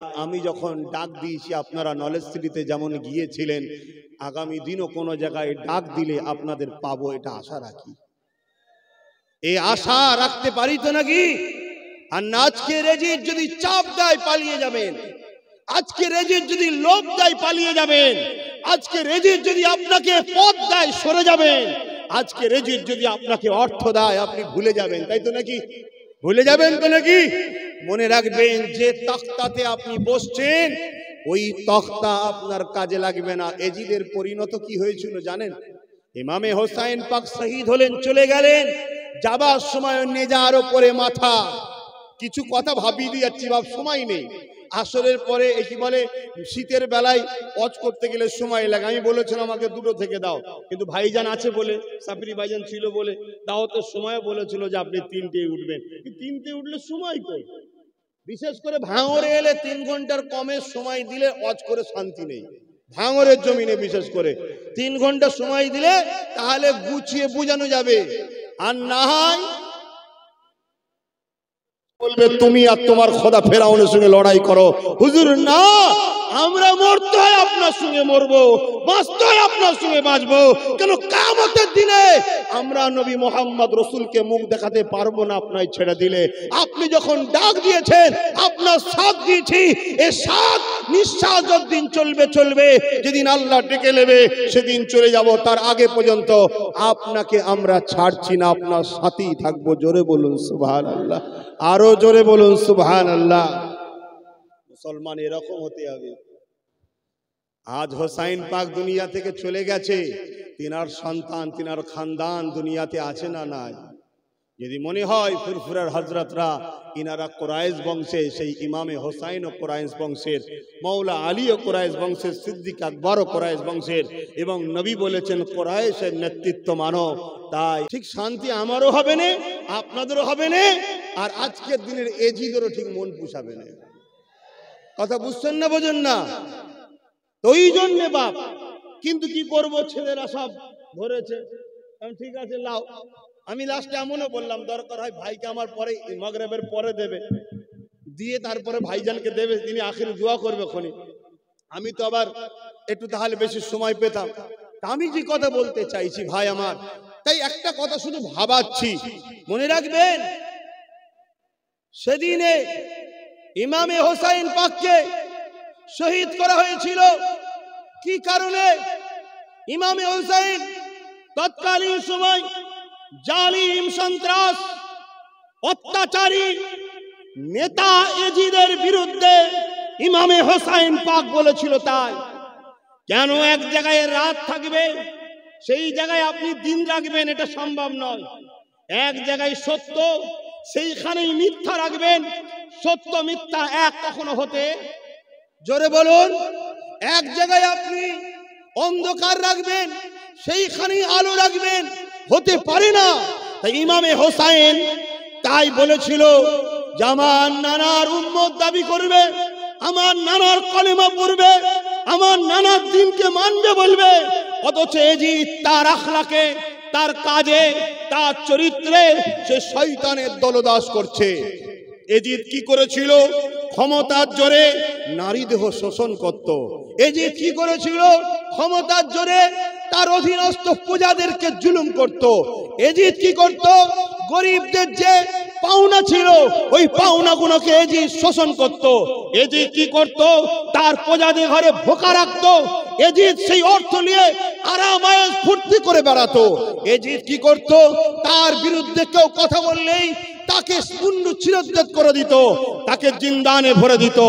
আমি যখন ডাক দিয়েছি আপনারা নলেজ সিটিতে যেমন গিয়েছিলেন, আগামী দিনও কোনো জায়গায় ডাক দিলে আপনাদের পাবো, এটা আশা রাখি। এই আশা রাখতে পারি তো নাকি? আর আজকে রেজির যদি চাপ দেয় পালিয়ে যাবেন, আজকে রেজির যদি লোভ দেয় পালিয়ে যাবেন, আজকে রেজির যদি আপনাকে পদ দেয় সরে যাবেন, আজকে রেজির যদি আপনাকে অর্থ দেয় আপনি ভুলে যাবেন, তাই তো নাকি? ভুলে যাবেন তো নাকি? মনে রাখবেন যে তখতাতে আপনি বসছেন ওই তখতা আপনার কাজে লাগবে না। এজিদের পরিণত কি হয়েছিল জানেন? ইমামে হোসাইন পাক শহীদ হলেন, চলে গেলেন, যাবার সময় নেজার উপরে মাথা। কিছু কথা ভাবিয়ে দিয়ে যাচ্ছি, ভাব সময় নেই। আসরের পরে কি বলে, শীতের বেলায় ওয়াজ করতে গেলে সময় লাগে। আমি বলেছিলাম আমাকে 2টো থেকে দাও, কিন্তু ভাইজান আছে বলে, সাফরি ভাইজান ছিল বলে দাওয়াতের সময় বলেছিল যে আপনি 3টে উঠবেন। 3টে উঠলে সময় কই? বিশেষ করে ভাঙরে এলে 3 ঘন্টার কমের সময় দিলে ওয়াজ করে শান্তি নেই। ভাঙরের জমিনে বিশেষ করে 3 ঘন্টা সময় দিলে তাহলে গুছিয়ে বোঝানো যাবে। আর না হয় বলবে তুমি আর তোমার খোদা ফেরাউনের সঙ্গে লড়াই করো। হুজুর না, আমরা মরতে হয় আপনার সঙ্গে মরবো, বাঁচতে হয় আপনার সঙ্গে বাঁচবো। কেন কিয়ামতের দিনে আমরা নবী মুহাম্মদ রাসূলকে মুখ দেখাতে পারবো না আপনায় ছেড়ে দিলে। আপনি যখন ডাক দিয়েছেন আপনার সাথ দিয়েছি, এই সাথ নিঃশ্বাস যতদিন চলবে চলবে, যেদিন আল্লাহ ডেকে নেবে সেদিন চলে যাব। তার আগে পর্যন্ত আপনাকে আমরা ছাড়ছি না, আপনার সাথেই থাকবো। জোরে বলুন সুবহানাল্লাহ, আরো জোরে বলুন সুবহানাল্লাহ। মুসলমান এরকম হতে হবে। আজ হোসাইন পাক দুনিয়া থেকে চলে গেছে, তিনার সন্তান তিনার খানদান দুনিয়াতে আছে না নাই? যদি মনে হয় ফুরফুরার হযরতরা ইনারা কুরাইশ বংশে, সেই ইমামে হোসাইন ও কুরাইশ বংশের, মাওলা আলী ও কুরাইশ বংশের, সিদ্দিক আকবর ও কুরাইশ বংশের, এবং নবী বলেছেন কুরাইশের নেতৃত্ব মানো, তাই ঠিক শান্তি আমারও হবে না, আপনাদেরও হবে না, আর আজকের দিনের এজিদেরও ঠিক মন পুষাবে না। কথা বুঝছেন না, বোঝেন না? তো ওই জন্যে বাপ, কিন্তু কি করব, ছেলেরা সব ধরেছে। ঠিক আছে লাও। আমি লাস্টে এমনও বললাম দরকার হয় ভাইকে আমার পরে মাগরিবের পরে দেবে, দিয়ে তারপরে ভাইজানকে দেবে, তিনি আখির দোয়া করবে খনি। আমি তো আবার একটু তাহলে বেশি সময় পেতাম। আমি যে কথা বলতে চাইছি ভাই আমার, তাই একটা কথা শুধু ভাবাচ্ছি, মনে রাখবেন সেদিনে ইমামে হোসাইন পাককে শহীদ করা হয়েছিল কি কারণে? ইমামে হোসাইন তৎকালীন সময় জালিম, সন্ত্রাস, অত্যাচারী নেতা এজিদের বিরুদ্ধে ইমামে হোসাইন পাক বলেছিল। তাই কেন এক জায়গায় রাত থাকবে, সেই জায়গায় আপনি দিন রাখবেন, এটা সম্ভব নয়। এক জায়গায় সত্য, সেইখানেই মিথ্যা রাখবেন। সত্য মিথ্যা এক কখনো হতে, জোরে বলুন, এক জায়গায় আপনি অন্ধকার রাখবেন, সেইখানেই আলো রাখবেন, হতে পারে না। তাই ইমামে হোসাইন তাই বলেছিল যে আমার নানার উম্মত দাবি করবে, আমার নানার কলেমা পড়বে, আমার নানার দিনকে মানবে বলবে, অথচ এজিদ তার আখলাকে, তার কাজে, তার চরিত্রে সে শয়তানের দলদাস করছে। এজিদ কি করেছিল? ক্ষমতার জোরে নারী দেহ শোষণ করত। এজিদ কি করেছিল? ক্ষমতার জোরে তার অধীনস্থ প্রজাদেরকে জুলুম করত। এজিদ কি করত? গরিবদের যে পাওনা ছিল ওই পাওনাগুলোকে এজিদ শোষণ করত। এজিদ কি করত? তার প্রজাদের ঘরে ভোকা রাখত। এজিদ সেই অর্থ নিয়ে আরামায়েশ ফুর্তি করে বেড়াতো। এজিদ কি করত? তার বিরুদ্ধে কেউ কথা বললেই তাকে শূন্য চিরোচ্ছেদ করে দিত, তাকে জিন্দানে ভরে দিত,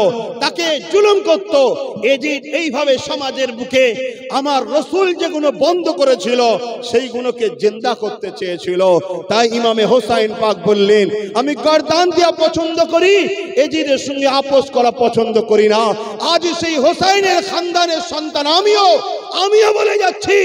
তাকে জুলুম করত। এজিদ এইভাবে সমাজের বুকে আমার রাসূল যেগুলো বন্ধ করেছিল সেইগুলোকে জিন্দা করতে চেয়েছিল। তাই ইমামে হোসাইন পাক বললেন, আমি গর্দান দেওয়া পছন্দ করি, এজিদের সঙ্গে আপোষ করা পছন্দ করি না। আজ সেই হোসাইনের খানদানের সন্তান আমিও বলে যাচ্ছি,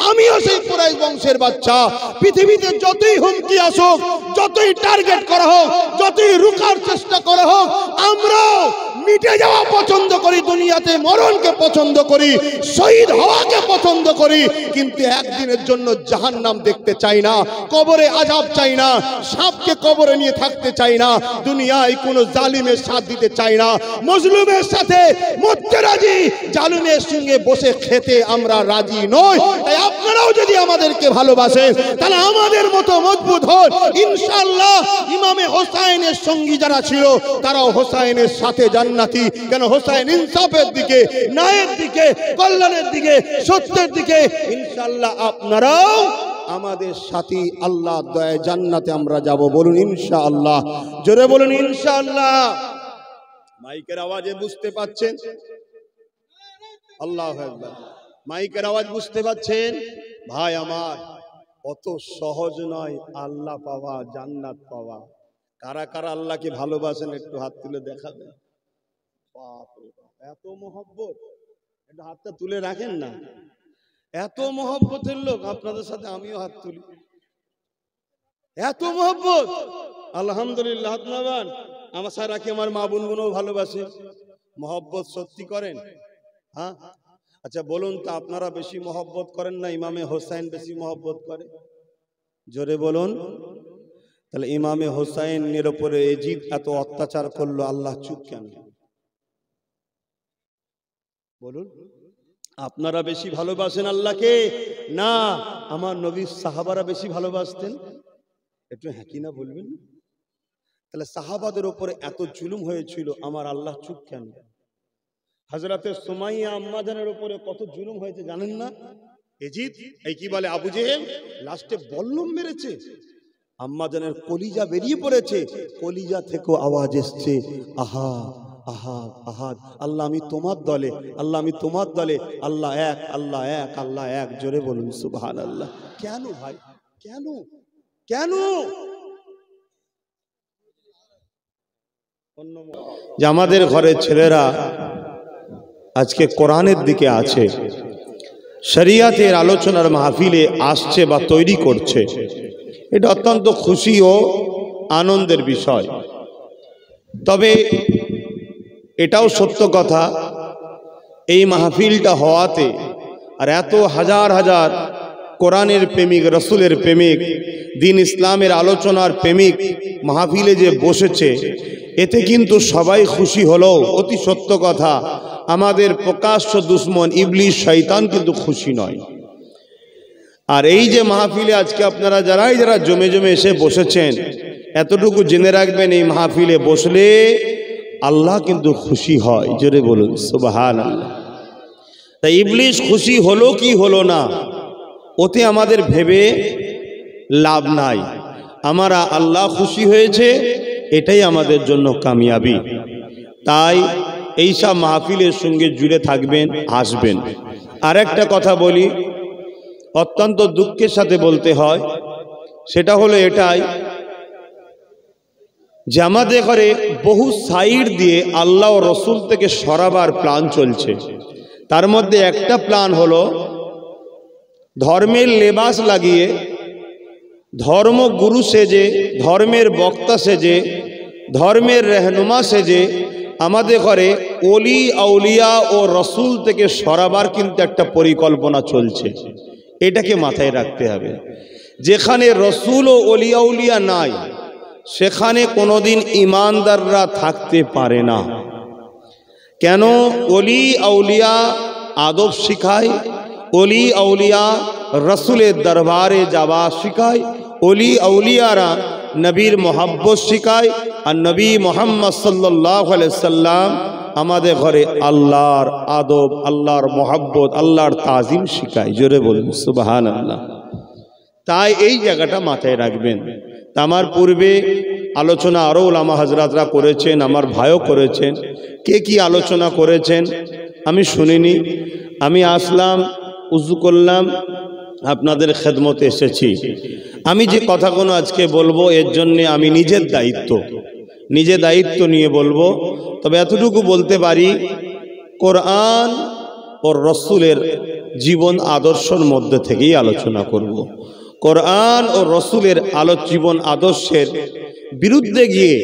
আমিও সেই কুরাইশ বংশের বাচ্চা। পৃথিবীতে যতই হুমকি আসুক, যতই টার্গেট করা হোক, যতই রুখার চেষ্টা করা হোক, আমরাও মিটে যাওয়া পছন্দ করি, দুনিয়াতে মরণকে পছন্দ করি, শহীদ হওয়াকে পছন্দ করি, কিন্তু একদিনের জন্য জাহান্নাম দেখতে চাই না, কবরে আযাব চাই না, সাপকে কবরে নিয়ে থাকতে চাই না, দুনিয়ায় কোনো জালিমের সাথ দিতে চাই না, মজলুমের সাথে মরতে রাজি, জালিমের সঙ্গে বসে খেতে আমরা রাজি নই। তাই আপনারাও যদি আমাদেরকে ভালোবাসেন তাহলে আমাদের মতো মজবুত হন ইনশাআল্লাহ। ইমামে হোসাইনের সঙ্গী যারা ছিল তারাও হোসাইনের সাথে জান্নাতি। কেন? হোসাইন ইনসাফের দিকে, ন্যায়ের দিকে, কল্যাণের দিকে, সত্যের দিকে। ইনশাআল্লাহ আপনারাও আমাদের সাথী, আল্লাহ দয়ায় জান্নাতে আমরা যাব। বলুন ইনশাআল্লাহ, জোরে বলুন ইনশাআল্লাহ। মাইকের আওয়াজে বুঝতে পাচ্ছেন? আল্লাহু আকবার। মাইকের আওয়াজ বুঝতে পাচ্ছেন? ভাই আমার, অত সহজ নয় আল্লাহ পাওয়া, জান্নাত পাওয়া। কারা কারা আল্লাহকে ভালোবাসেন একটু হাত তুলে দেখাবেন। বাপ রে বাপ, এত মহব্বত, একটু হাতটা তুলে রাখেন না। এত মহব্বতের লোক, আপনাদের সাথে আমিও হাত তুলি। এত মহব্বত, আলহামদুলিল্লাহ। হাত নামান। আমার সারা কি আমার মা বোনগুলোও ভালোবাসে, মহব্বত সত্যি করেন? হ্যাঁ, আচ্ছা বলুন তো, আপনারা বেশি মহব্বত করেন না ইমামে হোসাইন বেশি মহব্বত করে? জোরে বলুন। তাহলে ইমামে হোসাইনের উপরে এজিদ এত অত্যাচার করলো, আল্লাহ চুপ কেন? বলুন, আপনারা বেশি ভালোবাসেন আল্লাহকে না আমার নবীর সাহাবারা বেশি ভালোবাসতেন? একটু হ্যাঁ কি না বলবেন। তাহলে সাহাবাদের উপরে এত জুলুম হয়েছিল, আমার আল্লাহ চুপ কেন? হযরতে সুমাইয়া আম্মাজানের উপরে কত জুলুম হয়েছে জানেন না? এজিদ, এই কি বলে আবু জেহেল, লাস্টে বল্লম মেরেছে, আম্মাজানের কলিজা বেরিয়ে পড়েছে, কলিজা থেকে আওয়াজ এসছে, আহা আহাদ আহাদ, আল্লাহ আমি তোমার দলে, আল্লাহ আমি তোমার দলে, আল্লাহ এক, আল্লাহ এক, আল্লাহ এক। জোরে বলুন সুবহানাল্লাহ। কেন ভাই, কেন কেন? যে আমাদের ঘরের ছেলেরা আজকে কোরআনের দিকে আছে, শরিয়াতের আলোচনার মাহফিলে আসছে বা তৈরি করছে, এটা অত্যন্ত খুশি ও আনন্দের বিষয়। তবে এটাও সত্য কথা, এই মাহফিলটা হওয়াতে আর এত হাজার হাজার কোরআনের প্রেমিক, রসুলের প্রেমিক, দিন ইসলামের আলোচনার প্রেমিক মাহফিলে যে বসেছে, এতে কিন্তু সবাই খুশি হলেও অতি সত্য কথা, আমাদের প্রকাশ্য দুশ্মন ইবলিশ শয়তান কিন্তু খুশি নয়। আর এই যে মাহফিলে আজকে আপনারা যারা জমে জমে এসে বসেছেন, এতটুকু জেনে রাখবেন, এই মাহফিলে বসলে আল্লাহ কিন্তু খুশি হয়। জোরে বলুন সুবহানাল্লাহ। তাই ইবলিশ খুশি হলো কি হলো না, ওতে আমাদের ভেবে লাভ নাই। আমরা আল্লাহ খুশি হয়েছে, এটাই আমাদের জন্য কামিয়াবি। তাই এইসব মাহফিলের সঙ্গে জুড়ে থাকবেন, আসবেন। আর একটা কথা বলি, অত্যন্ত দুঃখের সাথে বলতে হয়, সেটা হলো এটাই যে আমাদের ঘরে বহু সাইড দিয়ে আল্লাহ ও রসুল থেকে সরাবার প্ল্যান চলছে। তার মধ্যে একটা প্ল্যান হলো ধর্মের লেবাস লাগিয়ে, ধর্মগুরু সেজে, ধর্মের বক্তা সেজে, ধর্মের রহনুমা সেজে আমাদের ঘরে ওলি আউলিয়া ও রসুল থেকে সরাবার কিন্তু একটা পরিকল্পনা চলছে। এটাকে মাথায় রাখতে হবে। যেখানে রসুল ও ওলি আউলিয়া নাই, সেখানে কোনোদিন ইমানদাররা থাকতে পারে না। কেন? ওলি আউলিয়া আদব শিখায়, ওলি আউলিয়া রসুলের দরবারে যাওয়া শিখায়, ওলি আউলিয়ারা নবীর মোহাব্বত শিখায়, আর নবী মোহাম্মদ সাল্লাল্লাহু আলাইহি সাল্লাম আমাদের ঘরে আল্লাহর আদব, আল্লাহর মোহাব্বত, আল্লাহর তাজিম শিখায়। জোরে বলুন সুবহানাল্লাহ। তাই এই জায়গাটা মাথায় রাখবেন। আমার পূর্বে আলোচনা আরও ওলামা হজরতরা করেছেন, আমার ভাইও করেছেন। কে কি আলোচনা করেছেন আমি শুনিনি, আমি আসলাম, উজু করলাম, আপনাদের খেদমতে এসেছি। আমি যে কথাগুলো আজকে বলবো, এর জন্যে আমি নিজে দায়িত্ব নিয়ে বলবো। তবে এতটুকু বলতে পারি, কোরআন ও রসুলের জীবন আদর্শের মধ্যে থেকেই আলোচনা করব। কোরআন ও রসুলের জীবন আদর্শের বিরুদ্ধে গিয়ে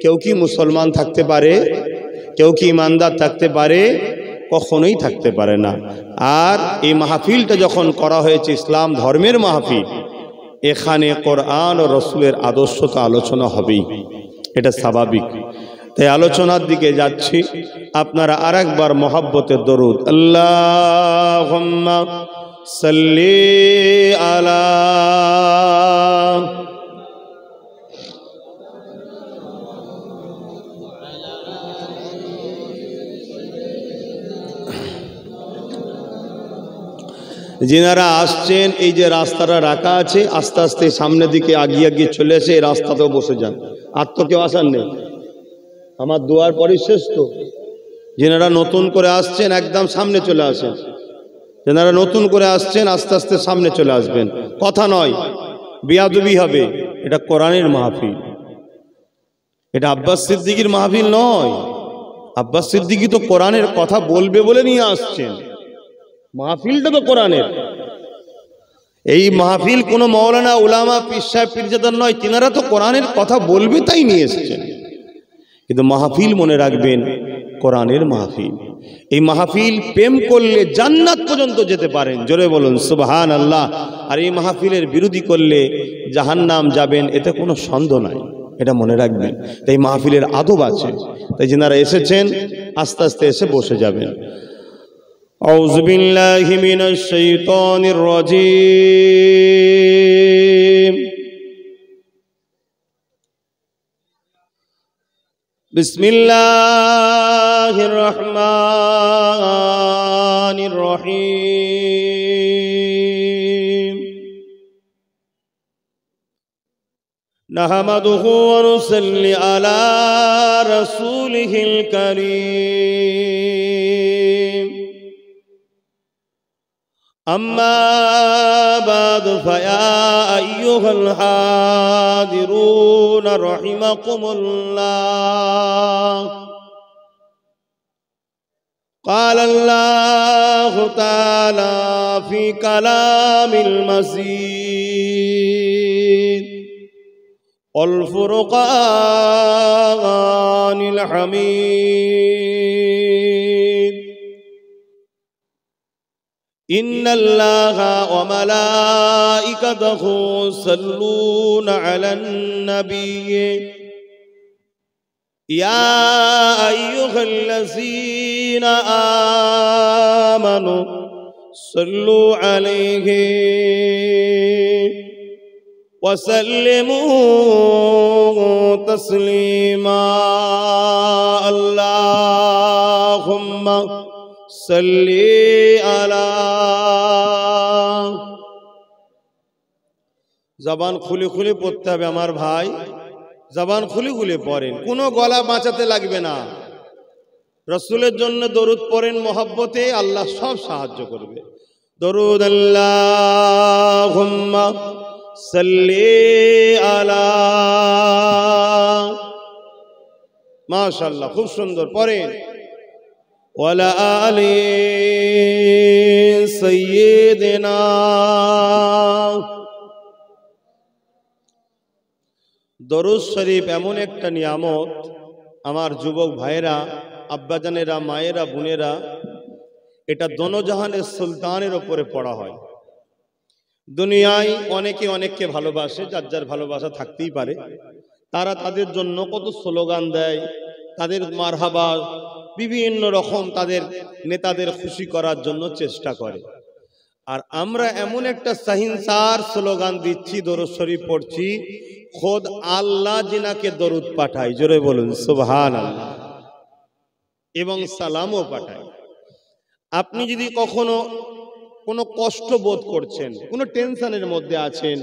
কেউ কি মুসলমান থাকতে পারে? কেউ কি ইমানদার থাকতে পারে? কখনোই থাকতে পারে না। আর এই মাহফিলটা যখন করা হয়েছে ইসলাম ধর্মের মাহফিল, এখানে কোরআন ও রসুলের আদর্শ তো আলোচনা হবেই, এটা স্বাভাবিক। তাই আলোচনার দিকে যাচ্ছি। আপনারা আরেকবার মহব্বতের দরুদ আল্লাহুম্মা সাল্লি আলা যিনারা আসছেন, এই যে রাস্তাটা রাখা আছে, আস্তে আস্তে সামনের দিকে আগিয়ে আগিয়ে চলে এসে এই রাস্তাতেও বসে যান। আর তো কেউ আসার নেই, আমার দুয়ার পরই শেষ তো। যিনারা নতুন করে আসছেন একদম সামনে চলে আসেন। যিনারা নতুন করে আসছেন আস্তে আস্তে সামনে চলে আসবেন। কথা নয়, বিয়াদবি হবে। এটা কোরআনের মাহফিল, এটা আব্বাস সিদ্দিকীর মাহফিল নয়। আব্বাস সিদ্দিকী তো কোরআনের কথা বলবে বলে নিয়ে আসছেন, মাহফিলটা তো কোরআনের। এই মাহফিল কোনো মৌলানা উলামা পীর সাহেব পীরজাদার নয়, তিনারা তো কোরআনের কথা বলবে তাই নিয়ে এসেছেন। কিন্তু মাহফিল মনে রাখবেন কোরআনের মাহফিল। এই মাহফিল প্রেম করলে জান্নাত পর্যন্ত যেতে পারেন, জোরে বলুন সুবহানাল্লাহ। আর এই মাহফিলের বিরোধী করলে জাহান্নাম যাবেন, এতে কোনো সন্দেহ নাই, এটা মনে রাখবেন। তাই মাহফিলের আদব আছে। তাই যারা এসেছেন আস্তে আস্তে এসে বসে যাবেন। আউযু বিল্লাহি মিনাশ শাইতানির রাজীম। বিসমিল্লাহির রহমানির রহিম। নাহমাদুহু ওয়া নুসাল্লি আলা রাসূলিহিল কারীম। أما بعد فيا أيها الحاضرون رحمكم الله. قال الله تعالى في كلام المجيد والفرقان الحميد. إن الله وملائكته يصلون على النبي يا أيها الذين آمنوا صلوا عليه وسلموا تسليما. اللهم সাল্লি আলা। জবান খুলে খুলে পড়তে হবে আমার ভাই, জবান খুলে খুলে পড়েন, কোনো গলা বাঁচাতে লাগবে না। রাসূলের জন্য দরুদ পড়েন মহব্বতে, আল্লাহ সব সাহায্য করবে। দরুদ আল্লাহুম্মা সাল্লি আলা। মাশাআল্লাহ, খুব সুন্দর পড়েন। ওয়ালা আলি সাইয়্যিদিনা। দরুদ শরীফ এমন একটা নিয়ামত, আমার যুবক ভাইয়েরা, আব্বাজানেরা, মায়েরা, বোনেরা, এটা দোনোজাহানের সুলতানের ওপরে পড়া হয়। দুনিয়ায় অনেকে অনেককে ভালোবাসে, যার যার ভালোবাসা থাকতেই পারে। তারা তাদের জন্য কত স্লোগান দেয়, তাদের মারহাবা, বিভিন্ন রকম তাদের নেতাদের খুশি করার জন্য চেষ্টা করে। আর আমরা এমন একটা সাহিনসার স্লোগান দিচ্ছি, দরুদ শরীফ পড়ছি, খোদ আল্লাহ জিনাকে দরুদ পাঠায়, জোরে বলুন সুবহানাল্লাহ, এবং সালামও পাঠায়। আপনি যদি কখনো কোনো কষ্ট বোধ করছেন, কোনো টেনশনের মধ্যে আছেন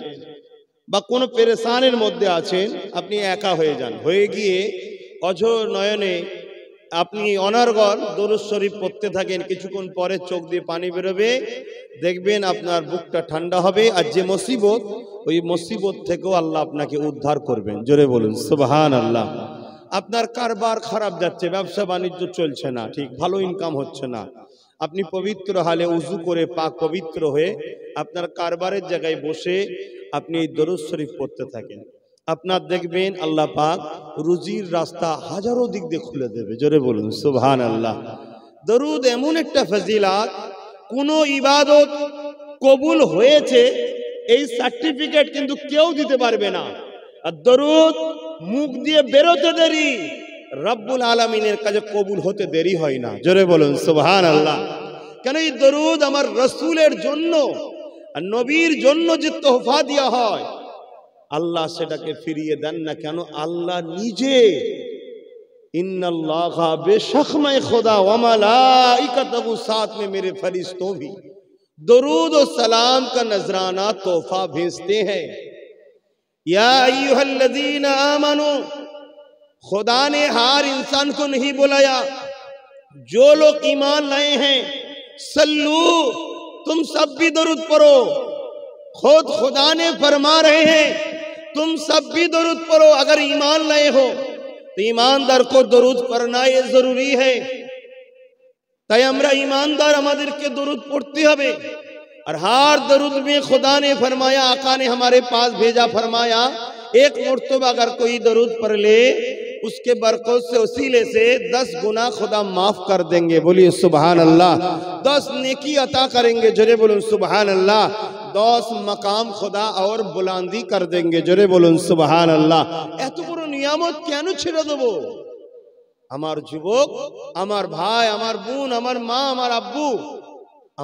বা কোনো পেরেশানের মধ্যে আছেন, আপনি একা হয়ে যান, হয়ে গিয়ে অঝোর নয়নে আপনি অনর্গল দরুদ শরীফ পড়তে থাকেন, কিছুক্ষণ পরে চোখ দিয়ে পানি বেরোবে, দেখবেন আপনার বুকটা ঠান্ডা হবে। আর যে মুসিবত, ওই মুসিবত থেকেও আল্লাহ আপনাকে উদ্ধার করবেন, জোরে বলুন সুবহানাল্লাহ। আপনার কারবার খারাপ যাচ্ছে, ব্যবসা বাণিজ্য চলছে না ঠিক, ভালো ইনকাম হচ্ছে না, আপনি পবিত্র হালে উযু করে পাক পবিত্র হয়ে আপনার কারবারের জায়গায় বসে আপনি এই দরুদ শরীফ পড়তে থাকেন। আপনার দেখবেন আল্লাহ পাক রুজির রাস্তা হাজারো দিক দিয়ে খুলে দেবে। জোরে বলুন সুবহানাল্লাহ। দরুদ এমন একটা ফজিলাত, কোন ইবাদত কবুল হয়েছে এই সার্টিফিকেট কিন্তু কেউ দিতে পারবে না। আর দরুদ মুখ দিয়ে বেরোতে দেরি, রব্বুল আলামিনের কাছে কবুল হতে দেরি হয় না। জোরে বলুন সুবহানাল্লাহ। কেন এই দরুদ আমার রাসূলের জন্য আর নবীর জন্য যে তোহফা দেওয়া হয়, আল্লাহ সেটাকে ফিরিয়ে দেন না। কেন? আল্লাহ নিজে इन्नल्लाहा बेशक मैं खुदा व मलाइकतहु, साथ में मेरे फरिश्तों भी दरूद और सलाम का नजराना तोहफा भेजते हैं। या अय्युहल्लज़ीना आमनू, खुदा ने हर इंसान को नहीं बुलाया, जो लोग ईमान लाए हैं सल्लू, तुम सब भी दरूद पढ़ो। खुद खुदा ने फरमा रहे हैं तुम सब भी दरूद पढ़ो। अगर ईमान लाए हो तो ईमानदार को दरूद पढ़ना ये जरूरी है। তাই আমরা ईमानदार আমাদেরকে দরুদ পড়তে হবে। और हर दरूद में खुदा ने फरमाया, आका ने हमारे पास भेजा, फरमाया एक मर्तबा अगर कोई दरूद पढ़ ले उसके बरकत से वसीले से 10 गुना खुदा माफ कर देंगे। बोलिए सुभान अल्लाह। 10 नेकी अता करेंगे। जोरे बोलूं सुभान अल्लाह। 10 मकाम खुदा और बुलंदी कर देंगे। जोरे बोलूं सुभान अल्लाह। এত বড় নিয়ামত কেন ছেড়ে দেব? আমার যুবক, আমার ভাই, আমার বোন, আমার মা, আমার আব্বু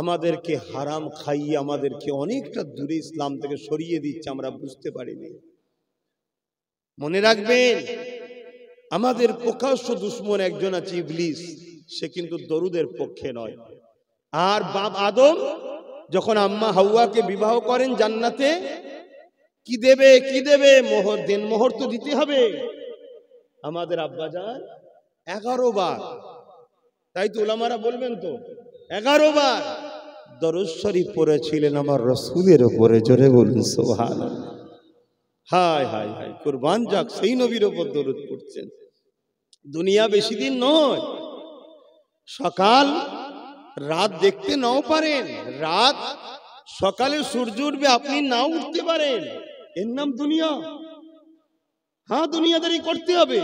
আমাদেরকে হারাম খাইয়ে আমাদেরকে অনেকটা দূরে ইসলাম থেকে সরিয়ে দিচ্ছে, আমরা বুঝতে পারিনি। মনে রাখবেন, আমাদের প্রকাশ্য দুশমন একজন আছে ইবলিস, সে কিন্তু দরুদের পক্ষে নয়। আর বাপ আদম যখন আম্মা হাওয়াকে বিবাহ করেন জান্নাতে, কি দেবে কি দেবে? মোহর দেন, মোহর তো দিতে হবে। আমাদের আব্বাজান 11 বার, তাই তো উলামারা বলবেন তো 11 বার দরুদ শরীফ পড়েছিলেন আমার রাসূলের উপরে। জোরে বলুন সুবহানাল্লাহ। হায় হায় হায়, কুরবান যাক সেই নবীর উপর দরুদ পড়ছেন। দুনিয়া বেশি দিন নয়, সকাল রাত দেখতে নাও পারেন, রাত সকালে সূর্য উঠবে আপনি নাও উঠতে পারেন, এর নাম দুনিয়া। হ্যাঁ, দুনিয়াদারি করতে হবে,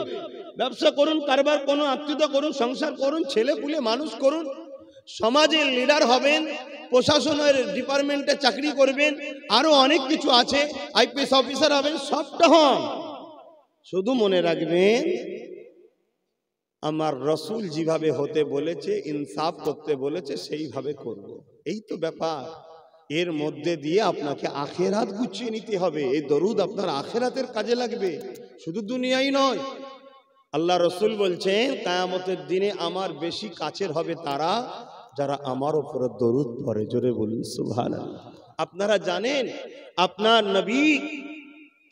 ব্যবসা করুন, কারবার করুন, আত্মীয়তা করুন, সংসার করুন, ছেলে পুলে মানুষ করুন, সমাজের লিডার হবেন, প্রশাসনের ডিপার্টমেন্টে চাকরি করবেন, আরো অনেক কিছু আছে, আইপিএস অফিসার হবেন, সবটা হন। শুধু মনে রাখবেন আমার রাসূল যেভাবে হতে বলেছে, ইনসাফ করতে বলেছে, সেইভাবে করব। এই তো ব্যাপার। এর মধ্যে দিয়ে আপনাকে আখিরাত গুছিয়ে নিতে হবে। এই দরুদ আপনার আখিরাতের কাজে লাগবে, শুধু দুনিয়াই নয়। আল্লাহ রাসূল বলছেন কিয়ামতের দিনে আমার বেশি কাছের হবে তারা যারা আমার উপরে দরুদ পড়ে। জোরে বলুন সুবহানাল্লাহ। আপনারা জানেন আপনার নবী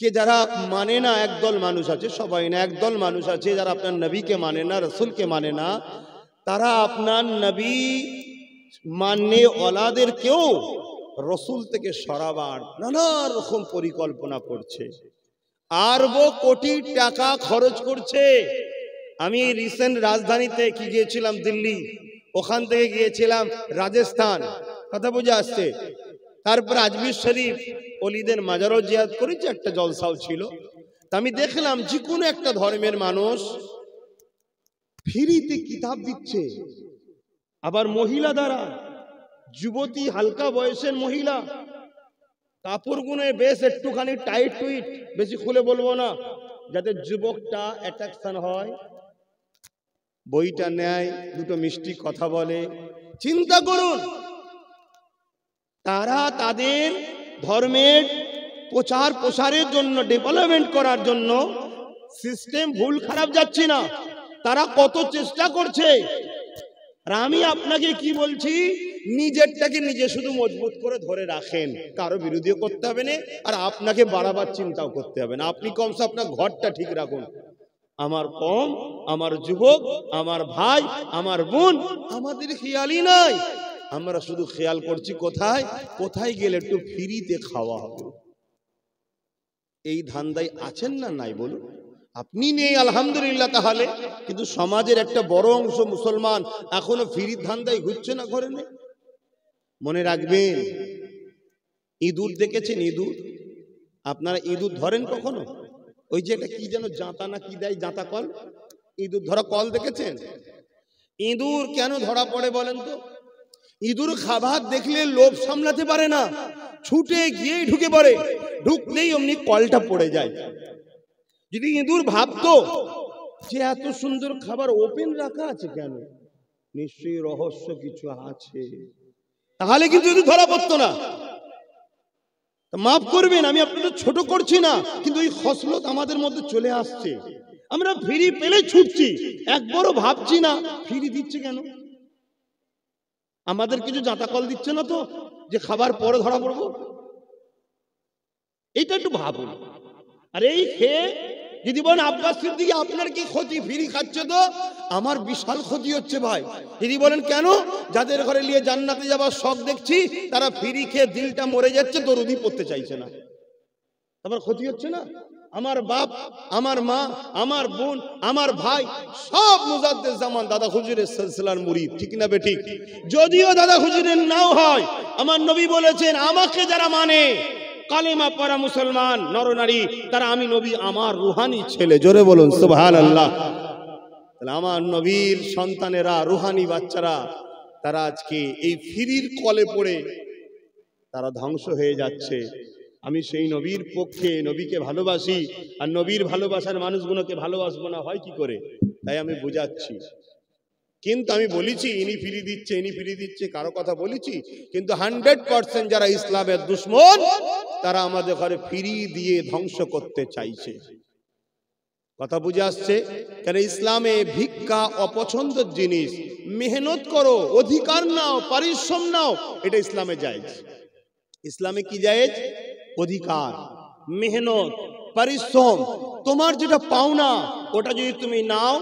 কে যারা মানে না, একদল মানুষ আছে, সবাই না, একদল মানুষ আছে যারা আপনার নবীকে মানে না, রাসূলকে মানে না, তারা আপনার নবী মাননে ওয়ালাদেরকেও রাসূল থেকে সরাবার নানা রকম পরিকল্পনা করছে, আরবো কোটি টাকা খরচ করছে। আমি রিসেন্ট রাজধানীতে কি গিয়েছিলাম দিল্লি, ওখান থেকে গিয়েছিলাম রাজস্থান, কথা বুঝে আসছে। তারপর আজমির শরীফ ওলিদের মাজারও জিয়ারত করেছি, একটা জলসাও ছিল। তা আমি দেখলাম যে কোনো একটা ধর্মের মানুষ ফ্রিতে কিতাব দিচ্ছে, আবার মহিলা দ্বারা, যুবতী হালকা বয়সের মহিলা, কাপড়গুলো বেশ একটুখানি টাইট টুইট, বেশি খুলে বলবো না, যাতে যুবকটা অ্যাট্রাকশন হয়, বইটা নেয়, দুটো মিষ্টি কথা বলে। চিন্তা করুন, তারা তাদের ধর্মের প্রচার প্রসারের জন্য, ডেভেলপমেন্ট করার জন্য, সিস্টেম ভুল খারাপ যাচ্ছে না, তারা কত চেষ্টা করছে। আর আমি আপনাকে কি বলছি, নিজেরটাকে নিজে শুধু মজবুত করে ধরে রাখেন, কারো বিরোধিও করতে হবে না, আর আপনাকে বাড়াবার চিন্তাও করতে হবে না। আপনি কমসে আপনার ঘরটা ঠিক রাখুন। আমার কম, আমার যুবক, আমার ভাই, আমার বোন, আমাদের খেয়ালই নাই। আমরা শুধু খেয়াল করছি কোথায় কোথায় গেলে একটু ফ্রিতে খাওয়া হবে। এই ধান্দায় আছেন না নাই বলুন? আপনি নেই আলহামদুলিল্লাহ, তাহলে কিন্তু সমাজের একটা বড় অংশ মুসলমান এখনো ফ্রির ধান্দায় ঘুরছে না, ঘরে নেই। মনে রাখবেন, ইঁদুর দেখেছেন? ইঁদুর, আপনারা ইঁদুর ধরেন কখনো? ওই যে এটা কি যেন জাঁতা না কি দেয়, জাঁতা কল, ইঁদুর ধরা কল দেখেছেন? ইঁদুর কেন ধরা পড়ে বলেন তো? ইঁদুর খাবার দেখলে লোভ সামলাতে পারে না, ছুটে গিয়েই ঢুকে পড়ে, ঢুকলেই অমনি কলটা পড়ে যায়। যদি ইঁদুর ভাবতো যে এত সুন্দর খাবার ওপেন রাখা আছে কেন, নিশ্চয়ই রহস্য কিছু আছে, তাহলে কিন্তু ইঁদুর ধরা পড়তো না। মাফ করবেন, আমি আপনাদের ছোট করছি না, কিন্তু এই খসলত আমাদের মধ্যে চলে আসছে। আমরা ফ্রি পেলে ছুটছি, একবারও ভাবছি না ফ্রি দিচ্ছে কেন, আমাদের কিছু জাঁতা কল দিচ্ছে না তো যে খাবার পরে ধরা পড়বো। এইটা একটু ভাবুন। আর এই খেয়ে যদি বলেন আব্বাস সিদ্দিকী আপনার কি ক্ষতি, ফ্রি খাচ্ছে তো, আমার বিশাল ক্ষতি হচ্ছে ভাই। যদি বলেন কেন, যাদের ঘরে নিয়ে জান্নাতে যাবার শখ দেখছি তারা ফ্রি খেয়ে দিলটা মরে যাচ্ছে, দরুদি পড়তে চাইছে না, আমার ক্ষতি হচ্ছে না? আমার বাপ, আমার মা, আমার বোন, আমার ভাই সব মুজাদ্দেদ জামান দাদা হুজুরের সিলসিলার মুরিদ, ঠিক না বেঠিক? যদিও দাদা হুজুরের নাও হয়, আমার নবী বলেছেন আমাকে যারা মানে, কালেমা পড়া মুসলমান নরনারী, তারা আমি নবী আমার রুহানি ছেলে। জোরে বলুন সুবহানাল্লাহ। তাহলে আমার নবীর সন্তানেরা, রুহানি বাচ্চারা, তারা আজকে এই ফিরির কলে পড়ে তারা ধ্বংস হয়ে যাচ্ছে। আমি সেই নবীর পক্ষে, নবীকে ভালোবাসি, আর নবীর ভালোবাসার মানুষগুলোকে ভালোবাসবো না হয় কি করে? তাই আমি বুঝাচ্ছি। কিন্তু আমি বলেছি ইনি ফিরি দিচ্ছে, ইনি ফিরি দিচ্ছে, কারো কথা বলেছি, কিন্তু 100% যারা ইসলামের দুশ্মন তারা আমাদের ঘরে ফিরি দিয়ে ধ্বংস করতে চাইছে। কথা বুঝে আসছে? কেন ইসলামে ভিক্ষা অপছন্দের জিনিস, মেহনত করো, অধিকার নাও, পরিশ্রম নাও, এটা ইসলামে জায়েজ। ইসলামে কি জায়েজ? অধিকার, মেহনত, পরিশ্রম, তোমার যেটা পাওনা ওটা যদি তুমি নাও,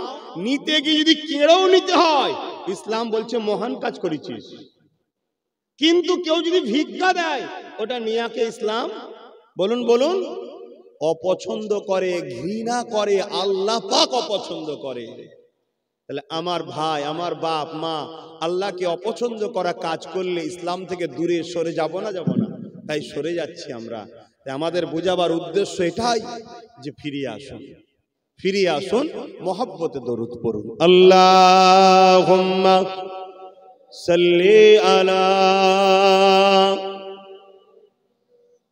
নিতে গিয়ে যদি কেড়েও নিতে হয়, ইসলাম বলছে মহান কাজ করেছিস। কিন্তু কেউ যদি ভিক্ষা দেয়, ওটা নিয়াকে ইসলাম বলুন বলুন অপছন্দ করে, ঘৃণা করে, আল্লাহ পাক অপছন্দ করে। তাহলে আমার ভাই, আমার বাপ মা আল্লাহকে অপছন্দ করা কাজ করলে ইসলাম থেকে দূরে সরে যাব না, যাব না? তাই সরে যাচ্ছি আমরা। তাই আমাদের বোঝাবার উদ্দেশ্য এটাই যে ফিরে আসুন, ফিরে আসুন, মহব্বতে দরুদ পড়ুন। আল্লাহুম্মা সাল্লি আলা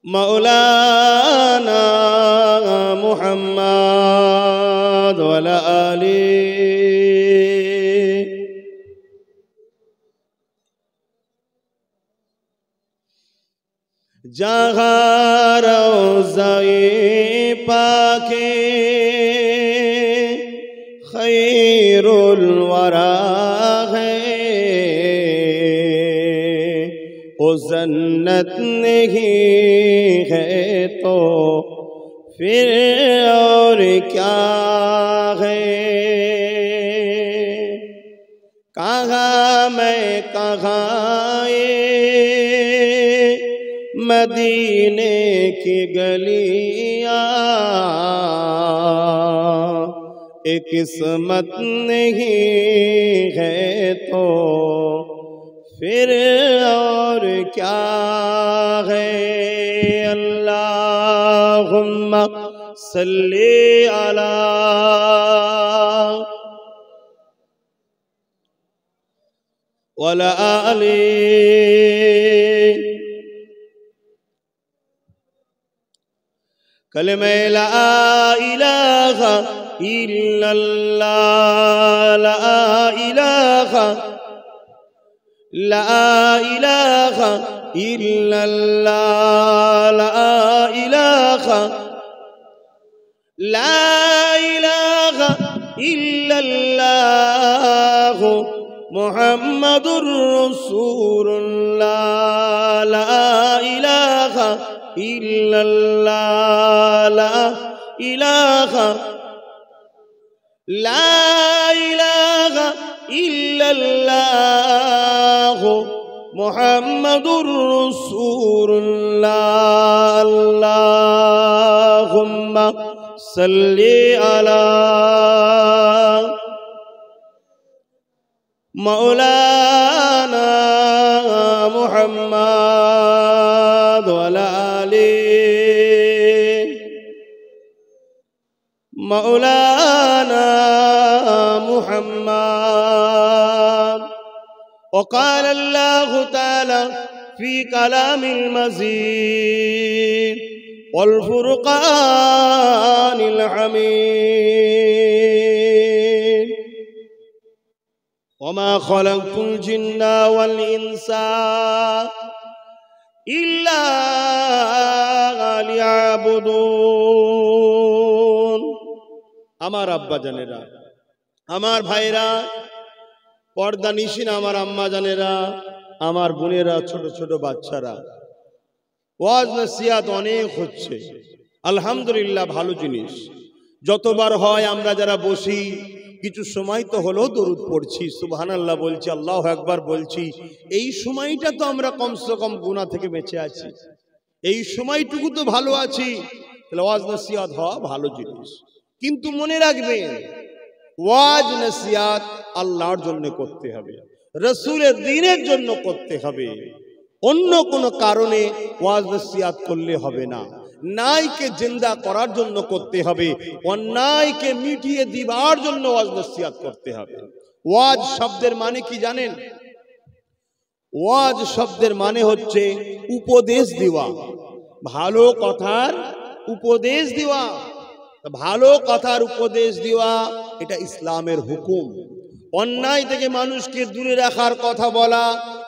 মাওলানা মুহাম্মাদ ওয়া আলা আলিহি। जहाँ रोज़ाए पाके खैरुल वरा है, ओ जन्नत नहीं है तो फिर और क्या है। कहाँ मैं कहाँ मदीने की गलियां, एक किस्मत नहीं है तो फिर और क्या है। अल्लाहुम्मा सल्ली अला वला आली। कलमे ला इलाहा इल्लल्लाह, ला इलाहा इल्लल्लाह, ला इलाहा इल्लल्लाह मुहम्मदुर रसूलुल्लाह, ला इलाहा इल्लल्लाह, ला इलाहा इल्लल्लाह मुहम्मदुर रसूलुल्लाह। अल्लाहुम्मा सल्ली अला मौलाना मुहम्मद व अला आलिहि। مولانا محمد. وقال الله تعالى في كلام المزيد والفرقان الحميد وما خلقت الجن والإنس إلا ليعبدون. আমার আব্বা জানেরা, আমার ভাইরা, পর্দা নিশিন আমার আম্মা জানেরা, আমার বোনেরা, ছোট ছোট বাচ্চারা, ওয়াজ নসিহত অনেক হচ্ছে, আলহামদুলিল্লাহ, ভালো জিনিস। যতবার হয় আমরা যারা বসি কিছু সময় তো হলো দরুদ পড়ছি, সুবহানাল্লাহ বলছি, আল্লাহু আকবার বলছি। এই সময়টা তো আমরা কমসে কম গুনাহ থেকে বেঁচে আছি, এই সময়টুকু তো ভালো আছি, তাহলে ওয়াজ নসিহত হওয়া ভালো জিনিস। কিন্তু মনে রাখবেন, ওয়াজ নসিহত আল্লাহর জন্য করতে হবে, রাসূলের দ্বীনের জন্য করতে হবে। অন্য কোনো কারণে ওয়াজ নসিহত করলে হবে না। ন্যায়কে জিন্দা করার জন্য করতে হবে, অন্যায়কে মিটিয়ে দিবার জন্য ওয়াজ নসিহত করতে হবে। ওয়াজ শব্দের মানে কি জানেন? ওয়াজ শব্দের মানে হচ্ছে উপদেশ দেওয়া, ভালো কথার উপদেশ দেওয়া। ভালো কথার উপদেশ দেওয়া এটা ইসলামের হুকুম। অন্যায় থেকে মানুষকে দূরে রাখার কথা বলা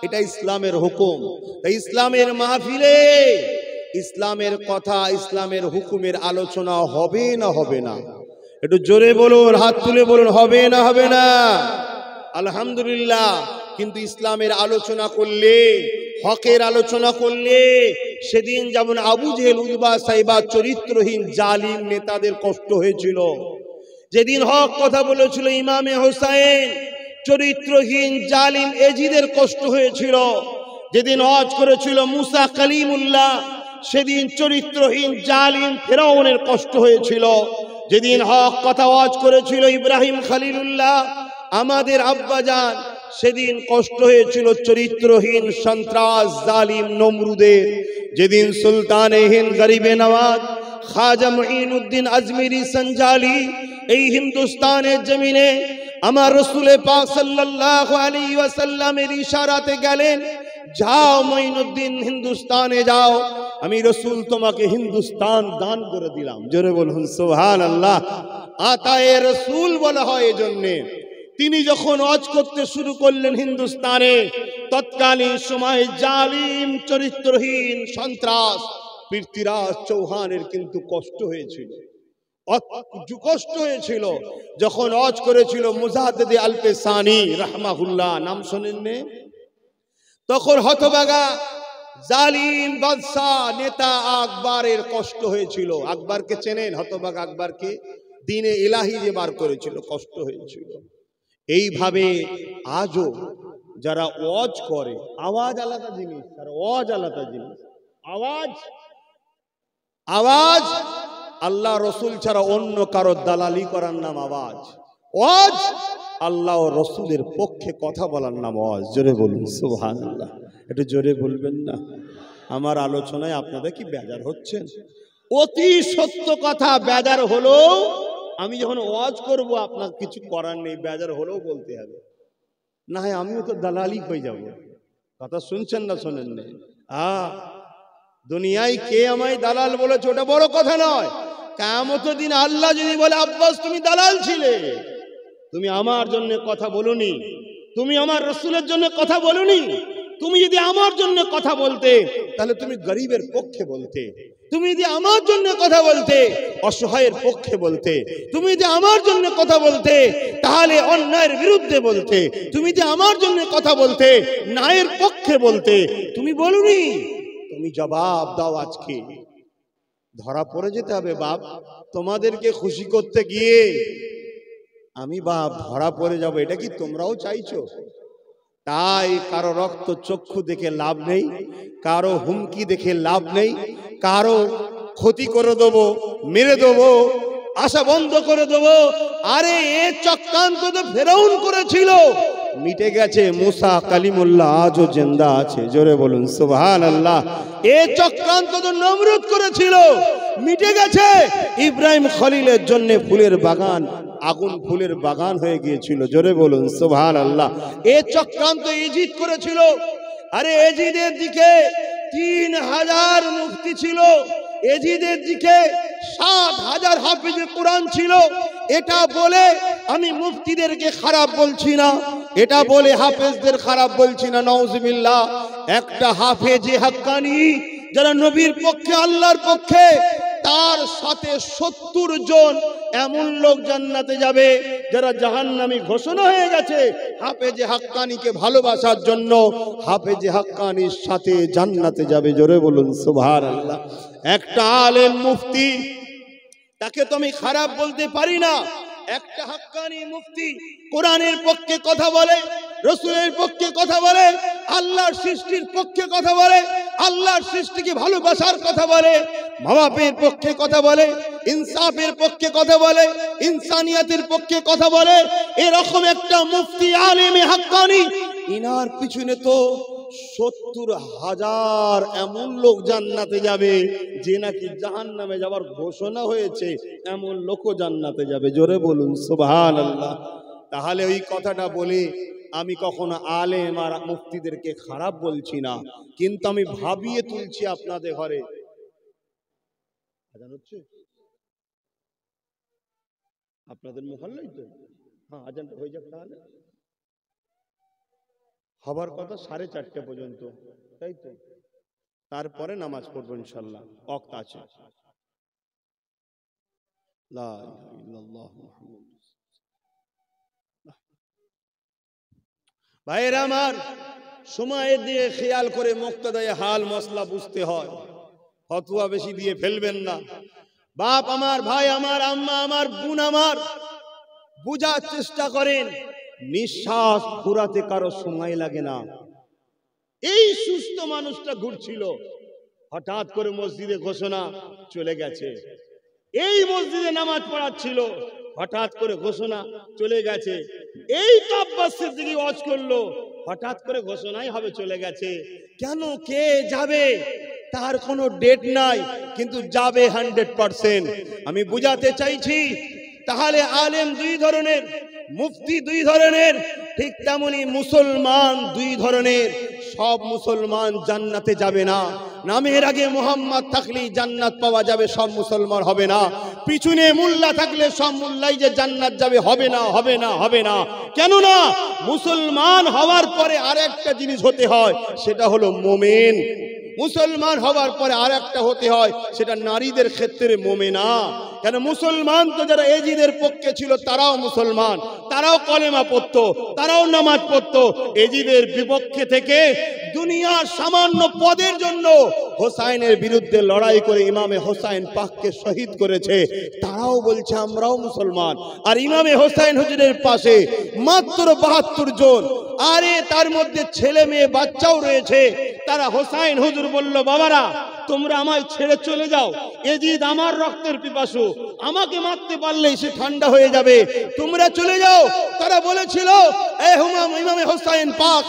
এটা ইসলামের হুকুম। তাই ইসলামের মাহফিলে ইসলামের কথা, ইসলামের হুকুমের আলোচনা হবে না হবে না? একটু জোরে বলুন, হাত তুলে বলুন, হবে না হবে না? আলহামদুলিল্লাহ। কিন্তু ইসলামের আলোচনা করলে, হকের আলোচনা করলে, সেদিন যেমন আবু জেহেল, উতবা, সাইবা চরিত্রহীন জালিম নেতাদের কষ্ট হয়েছিল, যেদিন হক কথা বলেছিল ইমামে হোসেন, চরিত্রহীন জালিম এজিদের কষ্ট হয়েছিল। যেদিন ওয়াজ করেছিল মুসা কালিমুল্লাহ, সেদিন চরিত্রহীন জালিম ফেরাউনের কষ্ট হয়েছিল। যেদিন হক কথা ওয়াজ করেছিল ইব্রাহিম খলিলুল্লাহ, আমাদের আব্বাজান, সেদিন কষ্ট হয়েছিল চরিত্রহীন সন্ত্রাস জালিম নমরুদের। যেদিন সুলতানে হিন্দ গরিবে নওয়াজ খাজা মুঈনুদ্দিন আজমিরি সঞ্জালি এই হিন্দুস্তানের জমিনে আমার রাসূল পাক সাল্লাল্লাহু আলাইহি ওয়াসাল্লামের ইশারাতে গেলেন, যাও মুঈনুদ্দিন, হিন্দুস্তানে যাও, আমি রাসূল তোমাকে হিন্দুস্তান দান করে দিলাম। জোরে বলুন সুবহানাল্লাহ। আতায়ে রাসূল বলা হয় এজন্যে। তিনি যখন ওয়াজ করতে শুরু করলেন হিন্দুস্তানে, তৎকালীন সময় জালিম চরিত্রহীন সন্ত্রাস পৃথ্বীরাজ চৌহানের কিন্তু কষ্ট হয়েছিল, কষ্ট হয়েছিল। যখন ওয়াজ করেছিল মুজাদ্দিদ আল-পেসানি রাহমাহুল্লাহ, নাম শোনেননি? তখন হতভাগা জালিম বাদশা নেতা আকবরের কষ্ট হয়েছিল। আকবরকে চেনেন? হতভাগা আকবরকে, দ্বীনে ইলাহি যে বার করেছিল, কষ্ট হয়েছিল। এইভাবে আজও যারা ওয়াজ করে, আওয়াজ আলাদা জিনিস আর ওয়াজ আলাদা জিনিস। আওয়াজ আল্লাহ রসুল ছাড়া অন্য কারো দালালি করার নাম আওয়াজ। ওয়াজ আল্লাহ ও রসুলের পক্ষে কথা বলার নাম ওয়াজ। জোরে বলুন সুবহানাল্লাহ। একটু জোরে বলবেন না? আমার আলোচনায় আপনাদের কি বেজার হচ্ছেন? অতি সত্য কথা, বেজার হলো আমি যখন ওয়াজ করব আপনার কিছু করার নেই, বেজার হলেও বলতে হবে, না হয় আমিও তো দালালি হয়ে যাব। কথা শুনছেন না শোনেন না? দুনিয়ায় কে আমায় দালাল বলেছে ওটা বড় কথা নয়। কিয়ামতের দিন আল্লাহ যদি বলে, আব্বাস তুমি দালাল ছিলে, তুমি আমার জন্য কথা বলুনি, তুমি আমার রাসূলের জন্য কথা বলুনি, তুমি যদি আমার জন্য কথা বলতে তাহলে তুমি গরিবের পক্ষে বলতে, তুমি যদি আমার জন্য কথা বলতে অসহায়ের পক্ষে বলতে, তুমি যদি আমার জন্য কথা বলতে তাহলে অন্যায়ের বিরুদ্ধে বলতে, তুমি যদি আমার জন্য কথা বলতে ন্যায়ের পক্ষে বলতে, তুমি বলুনি। তুমি জবাব দাও। আজকে ধরা পড়ে যেতে হবে বাপ, তোমাদেরকে খুশি করতে গিয়ে আমি বাপ ধরা পড়ে যাব, এটা কি তোমরাও চাইছো? তাই কারো রক্ত চক্ষু দেখে লাভ নেই, কারো হুমকি দেখে লাভ নেই, কারো ক্ষতি করে দেবো, মেরে দেবো, আশা বন্ধ করে দেবো। আরে এ চক্রান্ত তো ফেরাউন করেছিল, মিটে গেছে, মুসা কালিমুল্লাহ আজও জিন্দা আছে। জোরে বলুন সুবহানাল্লাহ। এই চক্রান্ত তো নমরুদ করেছিল, মিটে গেছে। ইব্রাহিম খলিলের জন্য ফুলের বাগান, আগুন ফুলের বাগান হয়ে গিয়েছিল। জোরে বলুন সুবহানাল্লাহ। এই চক্রান্ত ইজিদ করেছিল। আরে এজিদের দিকে 3000 মুফতি ছিল, এজিদের দিকে 7000 হাফিজে কোরআন ছিল। এটা বলে আমি মুফতিদেরকে খারাপ বলছি না, এটা বলে হাফেজদের খারাপ বলছি না, নাউজুবিল্লাহ। একটা হাফেজে হাক্কানি যারা নবীর পক্ষে, আল্লাহর পক্ষে, তার সাথে 70 জন এমন লোক জান্নাতে যাবে যারা জাহান্নামী ঘোষণা হয়ে গেছে। হাফেজে হাক্কানিকে ভালোবাসার জন্য হাফেজে হাক্কানির সাথে জান্নাতে যাবে। জোরে বলুন সুবহানাল্লাহ। একটা আলেম মুফতি, তাকে তো আমি খারাপ বলতে পারি না। একটা হাক্কানি মুফতি কোরআনের পক্ষে কথা বলে, রাসূলের পক্ষে কথা বলে, আল্লাহর সৃষ্টির পক্ষে কথা বলে, আল্লাহর সৃষ্টিকে ভালোবাসার কথা বলে, মা বাপের পক্ষে কথা বলে, ইনসাফের পক্ষে কথা বলে, ইনসানিয়াতের পক্ষে কথা বলে। এরকম একটা মুফতি আলেমে হাক্কানি, ইনার পিছনে তো 70,000 এমন লোক জান্নাতে যাবে যে নাকি জাহান্নামে যাওয়ার ঘোষণা হয়েছে, এমন লোকও জান্নাতে যাবে। জোরে বলুন সুবহানাল্লাহ। তাহলে ওই কথাটা বলে আমি কখনো আলেম আর মুফতিদেরকে খারাপ বলছি না, কিন্তু আমি ভাবিয়ে তুলছি আপনাদের ঘরে। আজান হচ্ছে আপনাদের মহল্লায় তো? হ্যাঁ, আজানটা হয়ে যাক। তাহলে হবার কথা 4:30 পর্যন্ত, তাই তো? তারপরে নামাজ পড়বো ইনশাল্লাহ, ওয়াক্ত আছে। লা ইলাহা ইল্লাল্লাহ মুহাম্মাদুর রাসূলুল্লাহ। ভাইরা আমার, সময়ের দিয়ে খেয়াল করে মুক্তাদায়ে হাল মসলা বুঝতে হয়। ফতোয়া বেশি দিয়ে ফেলবেন না। বাপ আমার, ভাই আমার, আম্মা আমার, বোন আমার, বুঝার চেষ্টা করেন। নিঃশ্বাস ফুরাতে কারো সময় লাগে না। এই সুস্থ মানুষটা ঘুরছিল, হঠাৎ করে মসজিদে ঘোষণা চলে গেছে। এই মসজিদে নামাজ পড়াচ্ছিল, হঠাৎ করে ঘোষণা চলে গেছে। এই কাব্বাসের দিকে ওয়াজ করলো, হঠাৎ করে ঘোষণাই হবে চলে গেছে। কেন, কে যাবে তার কোনো ডেট নাই, কিন্তু যাবে 100%। আমি বুঝাতে চাইছি, তাহলে আলেম দুই ধরনের, মুফতি দুই ধরনের, ঠিক তেমনি মুসলমান দুই ধরনের। সব মুসলমান জান্নাতে যাবে না। নামের আগে মোহাম্মদ থাকলেই জান্নাত পাওয়া যাবে, সব মুসলমান হবে না। পিছনে মোল্লা থাকলে সব মোল্লাই যে জান্নাত যাবে, হবে না, হবে না, হবে না। কেননা মুসলমান হওয়ার পরে আরেকটা জিনিস হতে হয়, সেটা হলো মোমেন। মুসলমান হওয়ার পরে আরেকটা হতে হয়, সেটা নারীদের ক্ষেত্রে মোমেনা। কেন, মুসলমান তো যারা এজিদের পক্ষে ছিল তারাও মুসলমান, তারাও কলেমা পড়তো, তারাও নামাজ পড়তো। এজিদের বিপক্ষে থেকে দুনিয়ার সামান্য পদের জন্য হোসাইনের বিরুদ্ধে লড়াই করে ইমামে হোসাইন পাককে শহীদ করেছে, তারাও বলছে আমরাও মুসলমান। আর ইমামে হোসাইন হুজুরের পাশে মাত্র 72 জন, আরে তার মধ্যে ছেলে মেয়ে বাচ্চাও রয়েছে। তারা হোসাইন হুজুর বলল, বাবারা তোমরা আমায় ছেড়ে চলে যাও, এজিদ আমার রক্তের পিপাসু, আমাকে মারতে পারলেই সে ঠান্ডা হয়ে যাবে, তোমরা চলে যাও। তারা বলেছিল, এ ইমামে হোসাইন পাক,